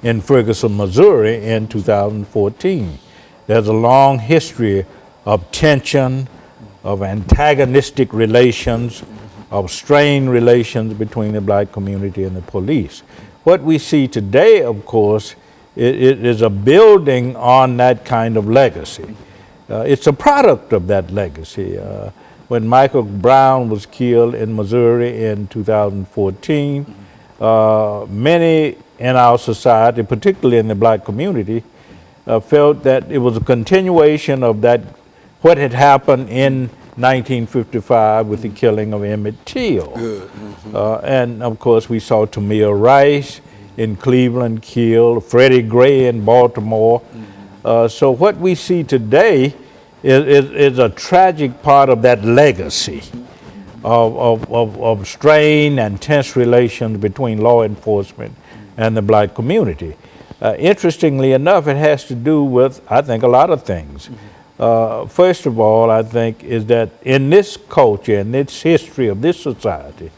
in Ferguson, Missouri in 2014. There's a long history of tension, of antagonistic relations, of strained relations between the black community and the police. What we see today, of course, it is a building on that kind of legacy. It's a product of that legacy. When Michael Brown was killed in Missouri in 2014, many in our society, particularly in the black community, felt that it was a continuation of that, what had happened in 1955 with the killing of Emmett Till. And of course we saw Tamir Rice in Cleveland killed, Freddie Gray in Baltimore. So what we see today is a tragic part of that legacy of strained and tense relations between law enforcement and the black community. Interestingly enough, it has to do with, I think, a lot of things. First of all, I think, is that in this culture, in this history of this society,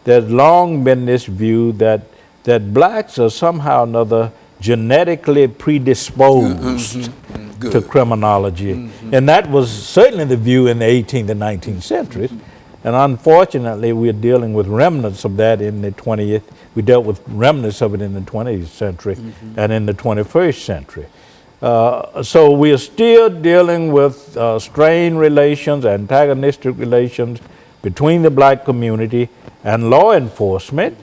there's long been this view that blacks are somehow or another genetically predisposed to criminology. And that was certainly the view in the 18th and 19th centuries. And unfortunately, we're dealing with remnants of that in the 20th. We dealt with remnants of it in the 20th century and in the 21st century. So we are still dealing with strained relations, antagonistic relations between the black community and law enforcement.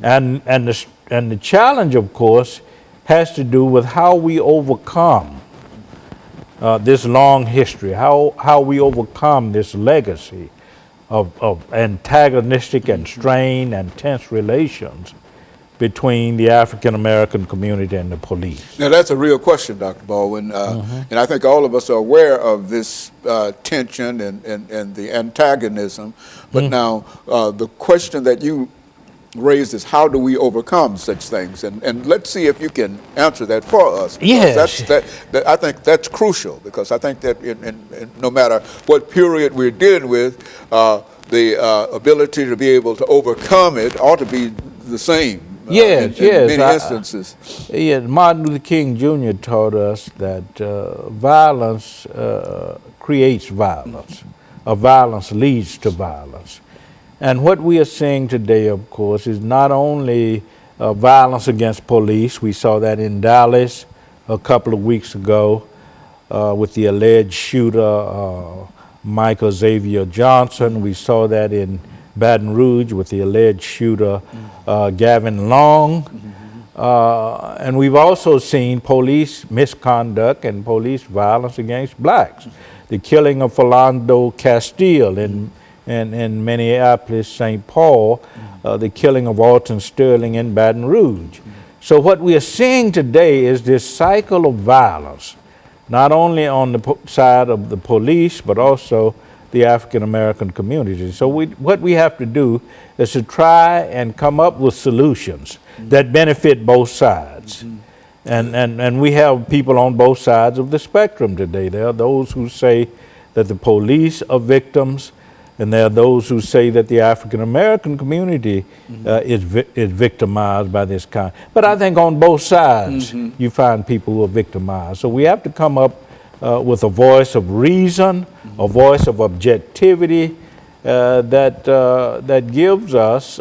And the challenge, of course, has to do with how we overcome this long history, how we overcome this legacy of antagonistic and strained and tense relations between the African American community and the police. Now that's a real question, Dr. Baldwin, and I think all of us are aware of this tension and the antagonism, but now the question that you raised is how do we overcome such things, and let's see if you can answer that for us. Yes. I think that's crucial, because I think that in no matter what period we're dealing with, the ability to be able to overcome it ought to be the same. In many instances. Martin Luther King Jr. taught us that violence creates violence, or violence leads to violence. And what we are seeing today, of course, is not only violence against police. We saw that in Dallas a couple of weeks ago with the alleged shooter, Michael Xavier Johnson. We saw that in Baton Rouge with the alleged shooter, Gavin Long. And we've also seen police misconduct and police violence against blacks. The killing of Philando Castile in Minneapolis, St. Paul, the killing of Alton Sterling in Baton Rouge. So what we are seeing today is this cycle of violence, not only on the side of the police, but also the African American community. So what we have to do is to try and come up with solutions that benefit both sides. And we have people on both sides of the spectrum today. There are those who say that the police are victims, and there are those who say that the African American community is victimized by this kind. But I think on both sides you find people who are victimized. So we have to come up with a voice of reason, a voice of objectivity that gives us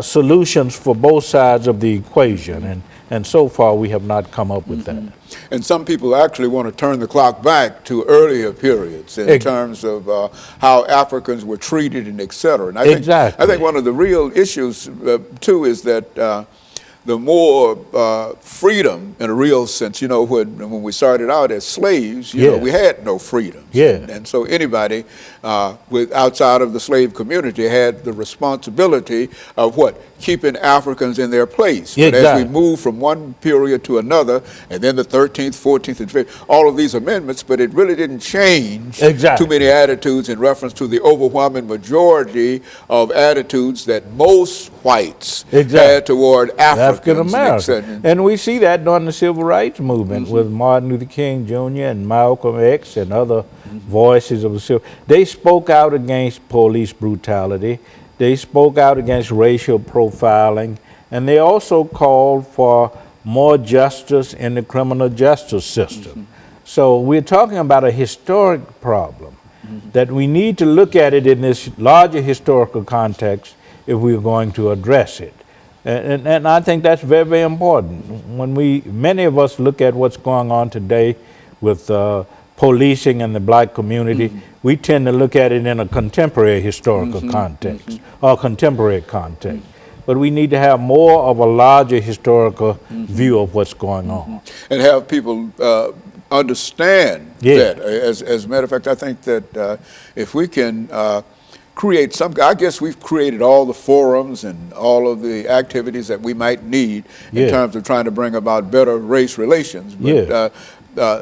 solutions for both sides of the equation. And so far we have not come up with that. And some people actually want to turn the clock back to earlier periods in terms of how Africans were treated and et cetera. And I think one of the real issues too is that the more freedom in a real sense, when we started out as slaves, you know, we had no freedom. And so anybody outside of the slave community had the responsibility of keeping Africans in their place. But as we move from one period to another, and then the 13th, 14th, and 15th, all of these amendments, but it really didn't change too many attitudes in reference to the overwhelming majority of attitudes that most whites had toward African Americans. And we see that during the Civil Rights Movement with Martin Luther King Jr. and Malcolm X and other voices of the civil. They spoke out against police brutality. They spoke out against racial profiling And they also called for more justice in the criminal justice system. So we're talking about a historic problem that we need to look at it in this larger historical context if we're going to address it. And I think that's very, very important. When many of us look at what's going on today with policing in the black community, we tend to look at it in a contemporary historical context or contemporary context. But we need to have more of a larger historical view of what's going on. And have people understand that. As a matter of fact, I think that if we can create something, I guess we've created all the forums and all of the activities that we might need in terms of trying to bring about better race relations. But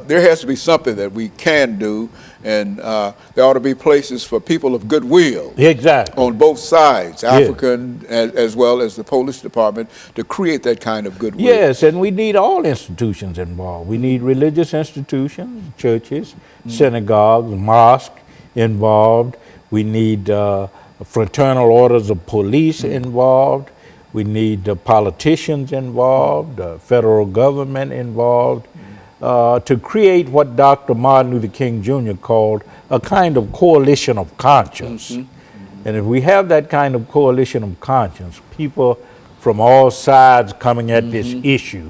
there has to be something that we can do, and there ought to be places for people of goodwill on both sides, African as well as the police department, to create that kind of goodwill. Yes, and we need all institutions involved. We need religious institutions, churches, synagogues, mosques involved. We need fraternal orders of police involved. We need politicians involved, federal government involved, to create what Dr. Martin Luther King Jr. called a kind of coalition of conscience. And if we have that kind of coalition of conscience, people from all sides coming at this issue,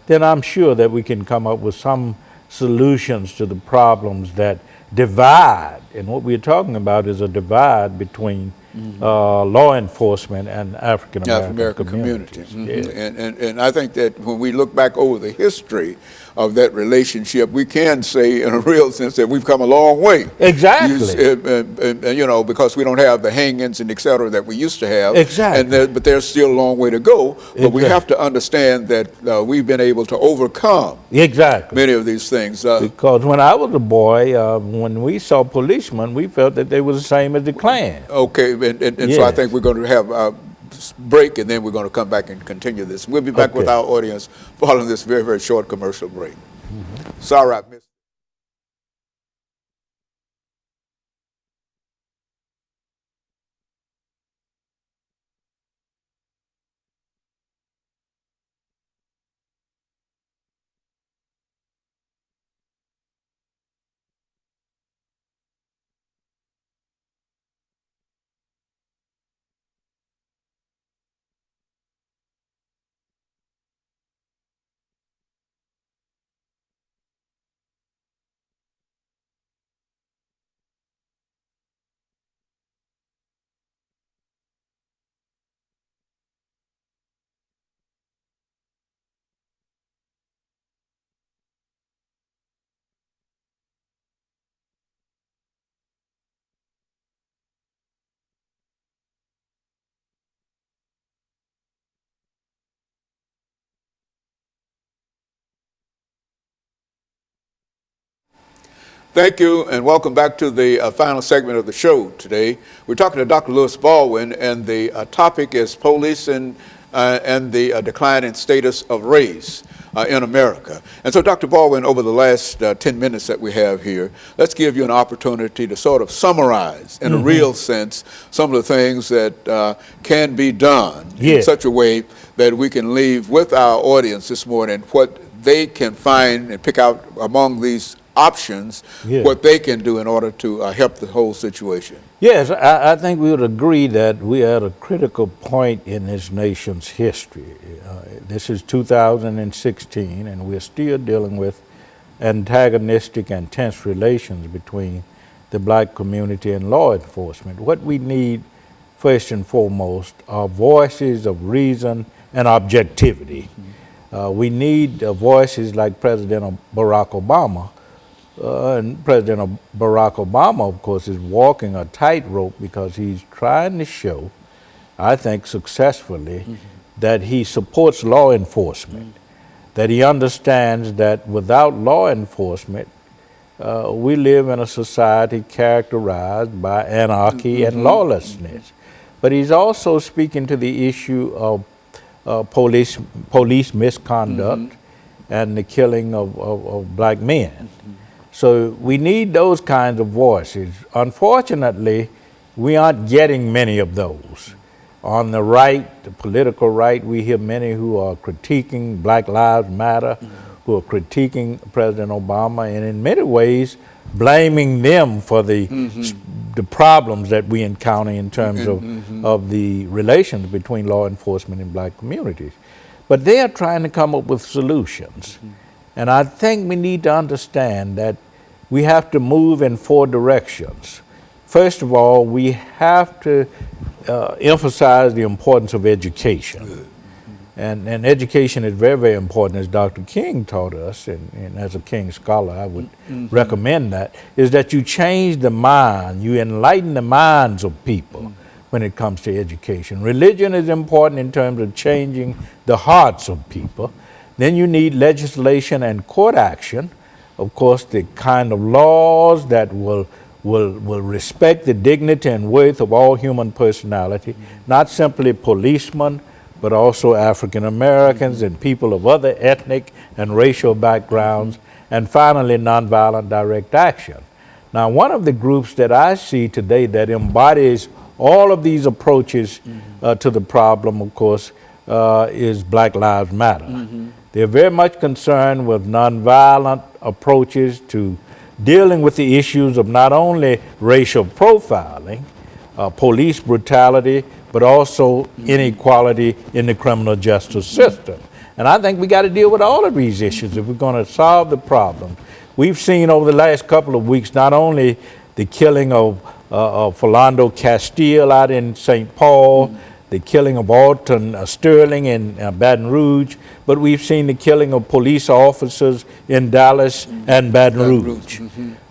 then I'm sure that we can come up with some solutions to the problems that divide. And what we're talking about is a divide between law enforcement and African American communities. And I think that when we look back over the history of that relationship, we can say in a real sense that we've come a long way. You know, because we don't have the hang-ins and et cetera that we used to have. But there's still a long way to go. But we have to understand that we've been able to overcome many of these things. Because when I was a boy, when we saw policemen, we felt that they were the same as the Klan. Okay, and so I think we're going to have a break, and then we're going to come back and continue this. We'll be back with our audience following this very, very short commercial break. Sorry, I missed. Thank you, and welcome back to the final segment of the show today. We're talking to Dr. Louis Baldwin, and the topic is police and the decline in status of race in America. And so, Dr. Baldwin, over the last 10 minutes that we have here, let's give you an opportunity to sort of summarize, in a real sense, some of the things that can be done in such a way that we can leave with our audience this morning what they can find and pick out among these options, what they can do in order to help the whole situation. Yes, I think we would agree that we are at a critical point in this nation's history. This is 2016, and we're still dealing with antagonistic and tense relations between the black community and law enforcement. What we need, first and foremost, are voices of reason and objectivity. We need voices like President Barack Obama. And President Barack Obama, of course, is walking a tightrope because he's trying to show, I think successfully, that he supports law enforcement, that he understands that without law enforcement, we live in a society characterized by anarchy and lawlessness. But he's also speaking to the issue of police misconduct and the killing of black men. So we need those kinds of voices. Unfortunately, we aren't getting many of those. On the right, the political right, we hear many who are critiquing Black Lives Matter, who are critiquing President Obama, and in many ways blaming them for the problems that we encounter in terms of the relations between law enforcement and black communities. But they are trying to come up with solutions. And I think we need to understand that we have to move in 4 directions. First of all, we have to emphasize the importance of education. And education is very, very important, as Dr. King taught us, and as a King scholar, I would recommend that, is that you change the mind, you enlighten the minds of people when it comes to education. Religion is important in terms of changing the hearts of people. Then you need legislation and court action, of course, the kind of laws that will respect the dignity and worth of all human personality, not simply policemen, but also African Americans and people of other ethnic and racial backgrounds, and finally, nonviolent direct action. Now, one of the groups that I see today that embodies all of these approaches to the problem, of course, is Black Lives Matter. They're very much concerned with nonviolent approaches to dealing with the issues of not only racial profiling, police brutality, but also inequality in the criminal justice system. And I think we got to deal with all of these issues if we're going to solve the problem. We've seen over the last couple of weeks not only the killing of Philando Castile out in St. Paul, the killing of Alton Sterling in Baton Rouge, but we've seen the killing of police officers in Dallas and Baton Rouge.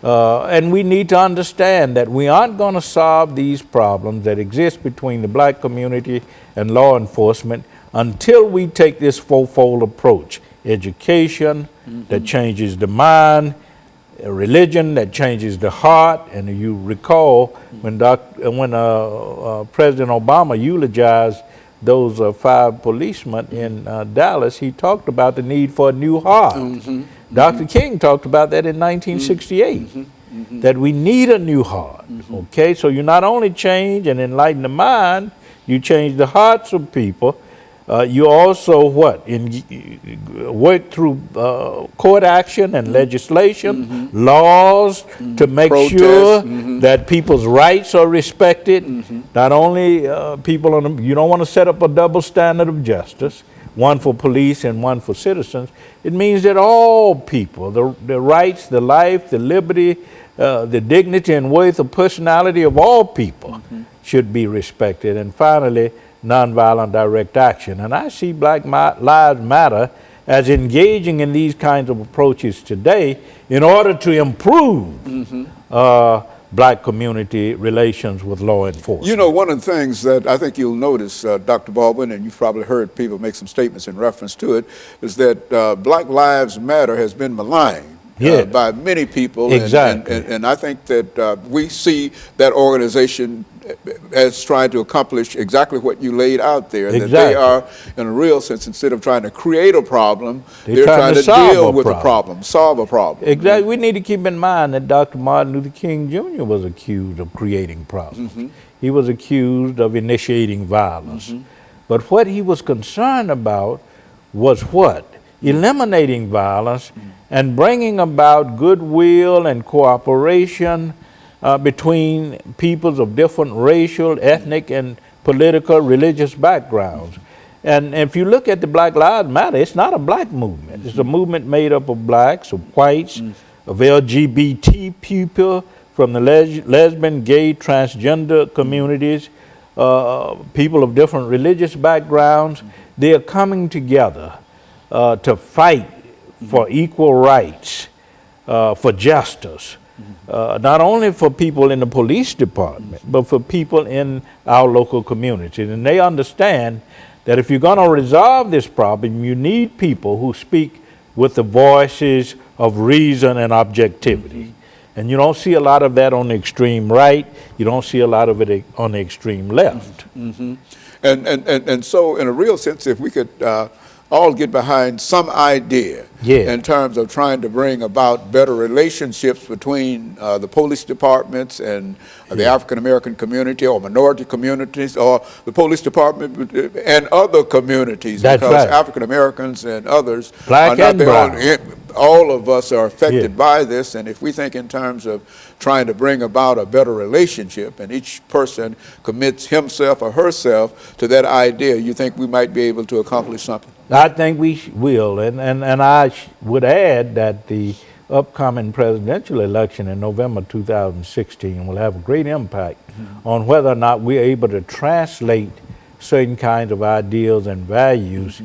And we need to understand that we aren't going to solve these problems that exist between the black community and law enforcement until we take this 4-fold approach. Education that changes the mind, a religion that changes the heart. And you recall when President Obama eulogized those 5 policemen in Dallas, he talked about the need for a new heart. Dr. King talked about that in 1968, that we need a new heart. Okay, so you not only change and enlighten the mind, you change the hearts of people. You also work through court action and legislation, laws to make sure that people's rights are respected. Not only people you don't want to set up a double standard of justice, one for police and one for citizens. It means that all people, the rights, the life, the liberty, the dignity and worth of personality of all people should be respected. And finally, nonviolent direct action. And I see Black Lives Matter as engaging in these kinds of approaches today in order to improve black community relations with law enforcement. You know, one of the things that I think you'll notice, Dr. Baldwin, and you've probably heard people make some statements in reference to it, is that Black Lives Matter has been maligned by many people. Exactly. And I think that we see that organization as trying to accomplish exactly what you laid out there. That they are, in a real sense, instead of trying to create a problem, they're trying to deal with a problem, solve a problem. Exactly. We need to keep in mind that Dr. Martin Luther King Jr. was accused of creating problems. He was accused of initiating violence. But what he was concerned about was what? Eliminating violence and bringing about goodwill and cooperation between peoples of different racial, ethnic, and political, religious backgrounds. And if you look at the Black Lives Matter, it's not a black movement. It's a movement made up of blacks, of whites, of LGBT people, from the lesbian, gay, transgender communities, people of different religious backgrounds. They are coming together to fight for equal rights, for justice. Not only for people in the police department, but for people in our local communities. And they understand that if you're going to resolve this problem, you need people who speak with the voices of reason and objectivity. And you don't see a lot of that on the extreme right. You don't see a lot of it on the extreme left. And so, in a real sense, if we could all get behind some idea in terms of trying to bring about better relationships between the police departments and the African American community or minority communities, or the police department and other communities, because African Americans and others Black are not and brown. All of us are affected by this, and if we think in terms of trying to bring about a better relationship and each person commits himself or herself to that idea, you think we might be able to accomplish something? I think we will, and I would add that the upcoming presidential election in November 2016 will have a great impact on whether or not we're able to translate certain kinds of ideals and values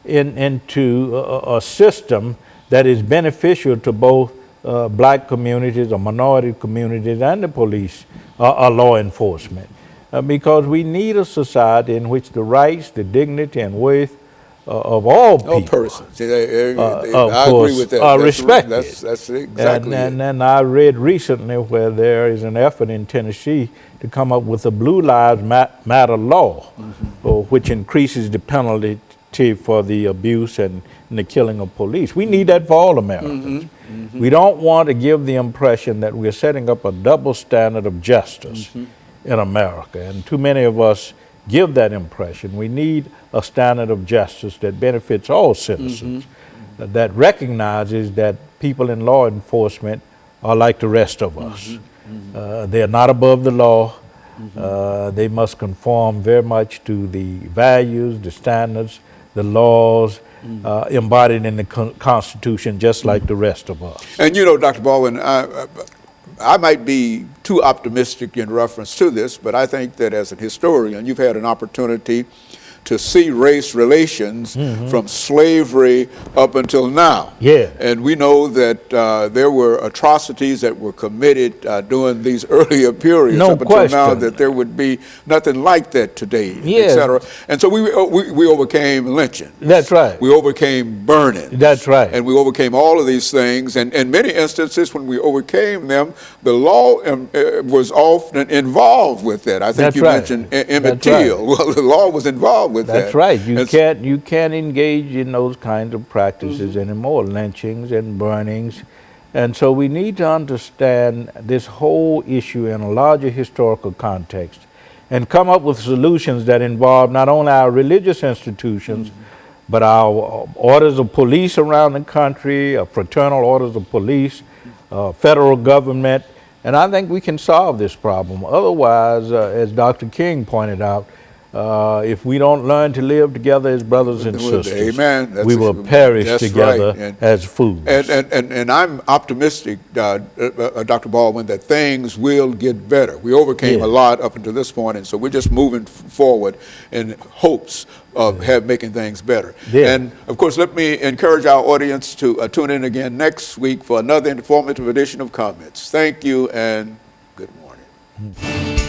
into a system that is beneficial to both black communities or minority communities and the police or law enforcement. Because we need a society in which the rights, the dignity, and worth of all people, persons, I agree with that. Are respected. That's exactly it. And I read recently where there is an effort in Tennessee to come up with a Blue Lives Matter law, which increases the penalty for the abuse and the killing of police. We need that for all Americans. We don't want to give the impression that we're setting up a double standard of justice in America, and too many of us give that impression. We need a standard of justice that benefits all citizens, that recognizes that people in law enforcement are like the rest of us. They are not above the law. They must conform very much to the values, the standards, the laws embodied in the Constitution, just like the rest of us. And you know, Dr. Baldwin, I might be too optimistic in reference to this, but I think that as a historian, you've had an opportunity to see race relations from slavery up until now. Yeah. And we know that there were atrocities that were committed during these earlier periods up until now, that there would be nothing like that today, et cetera. And so we overcame lynching. That's right. We overcame burning. That's right. And we overcame all of these things. And in many instances, when we overcame them, the law was often involved with that. I think you mentioned Emmett Till. Well, the law was involved with that. That's right. You can't engage in those kinds of practices anymore, lynchings and burnings. And so we need to understand this whole issue in a larger historical context and come up with solutions that involve not only our religious institutions, but our orders of police around the country, fraternal orders of police, federal government. And I think we can solve this problem. Otherwise, as Dr. King pointed out, if we don't learn to live together as brothers and sisters, we will perish together as fools. And I'm optimistic, Dr. Baldwin, that things will get better. We overcame a lot up until this point, and so we're just moving forward in hopes of making things better. And of course, let me encourage our audience to tune in again next week for another informative edition of Comments. Thank you and good morning.